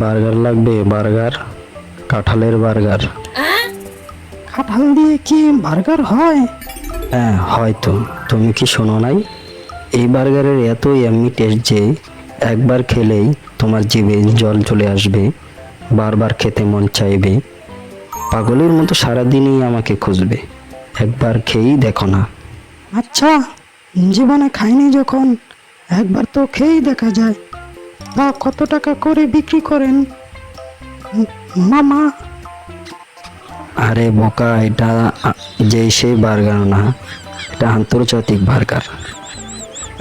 Burger লাগবে? Burger, কাঁঠালের burger. কাঁঠাল দিয়ে কি বার্গার হয়? হ্যাঁ হয়তো, তুমি কি শোনো নাই? এই বার্গারের এতই এমনি টেস্ট যে একবার খেলেই তোমার জিভে জল চলে আসবে, বারবার খেতে মন চাইবে, পাগলের মতো সারাদিনই আমাকে খুঁজবে। একবার খেয়েই দেখো না। আচ্ছা, জীবনে খাইনি যখন একবার তো খেয়েই দেখা যায়। তা কত টাকা করে বিক্রি করেন মামা? আরে বোকা, এটা সেই বার্গার না, এটা আন্তর্জাতিক বার্গার।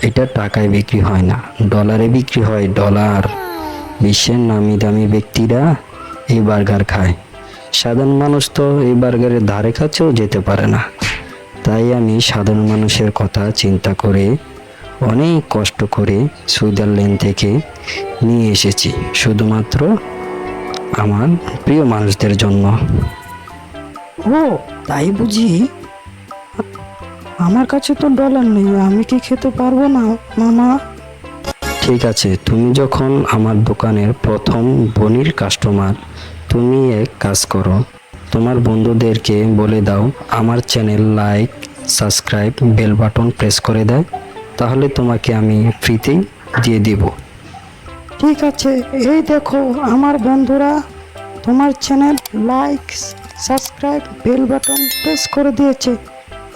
এটা টাকায় বিক্রি হয় না, ডলারে বিক্রি হয়, ডলার। বিশ্বের নামি দামি ব্যক্তিরা এই বার্গার খায়, সাধারণ মানুষ তো এই বার্গারের ধারে কাছেও যেতে পারে না। তাই আমি সাধারণ মানুষের কথা চিন্তা করে অনেক কষ্ট করে সুইজারল্যান্ড থেকে নিয়ে এসেছি, শুধুমাত্র আমার প্রিয় মানুষদের জন্য। ও তাই বুঝি? আমার কাছে তো ডলার নেই, আমি কি খেতে পারবো না মামা? ঠিক আছে, তুমি যখন আমার দোকানের প্রথম বনির কাস্টমার, তুমি এক কাজ করো, তোমার বন্ধুদেরকে বলে দাও আমার channel like, subscribe, bell button press করে দেয়, তাহলে তোমাকে আমি ফ্রিতেই দিয়ে দিব। ঠিক আছে, এই দেখো আমার বন্ধুরা তোমার channel like, subscribe, bell button press করে দিয়েছে।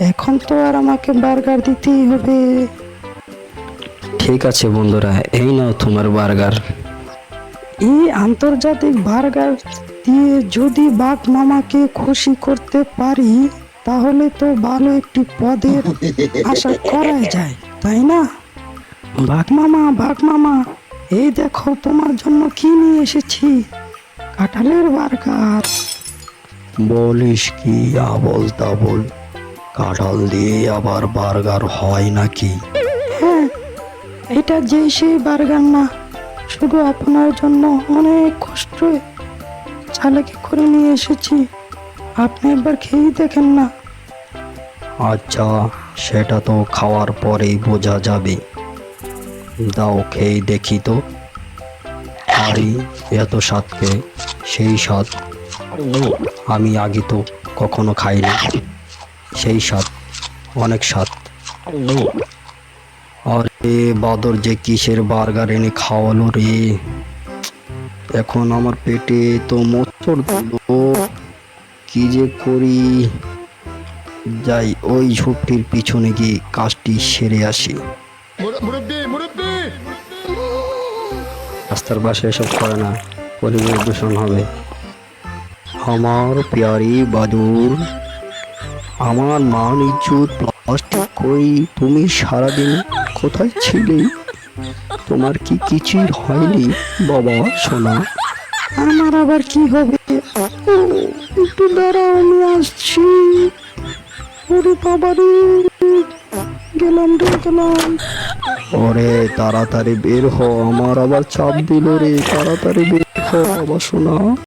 এখন তো আর আমাকে বার্গার দিতেই হবে। ঠিক আছে বন্ধুরা, এই নাও তোমার বার্গার। এই আন্তর্জাতিক বার্গার দিয়ে যদি বাঘ মামাকে খুশি করতে পারি, তাহলে তো ভালো একটি পদের আশা করাই যায়, তাই না? বাঘ মামা, বাঘ মামা, এই দেখো তোমার জন্য কি নিয়ে এসেছি, কাঁঠালের বার্গার। বলিস কি আবল তাবল, কাঁঠাল দিয়ে আবার বার্গার হয় নাকি? হ্যাঁ, এটা সেই বার্গার না, শুধু আপনার জন্য অনেক কষ্ট চালাকি করে নিয়ে এসেছি, আপনি একবার খেয়েই দেখেন না। আচ্ছা, সেটা তো খাওয়ার পরেই বোঝা যাবে। দাও খেয়ে দেখি তো। আরে এত স্বাদকে, সেই স্বাদ আমি আগে তো কখনো খাইনি। সেই স্বাদ, অনেক স্বাদ। আরে বাদর যে কিসের বার্গার এনে খাওয়ালো রে, এখন আমার পেটে তো মোচড় দিল। কি যে করি, যাই ওই ঝোপটির পিছনে গিয়ে কাজটি সেরে আসি। রাস্তার পাশে এসব করে না, পরিবেশ দূষণ হবে। আমার প্যারি বাদুর, আমার মান ইজ্জত প্লাস্টিক কই, তুমি সারাদিন কোথায় ছিলে? তোমার কি কিছুই হয়নি বাবা সোনা? আমার আবার কি হবে? একটু দাঁড়াও, আমি আসছি। ওরে বাবারে, গেলাম রে গেলাম। ওরে তাড়াতাড়ি বের হ, আমার আবার চাপ দিল রে, তাড়াতাড়ি বের হ বাবা সোনা।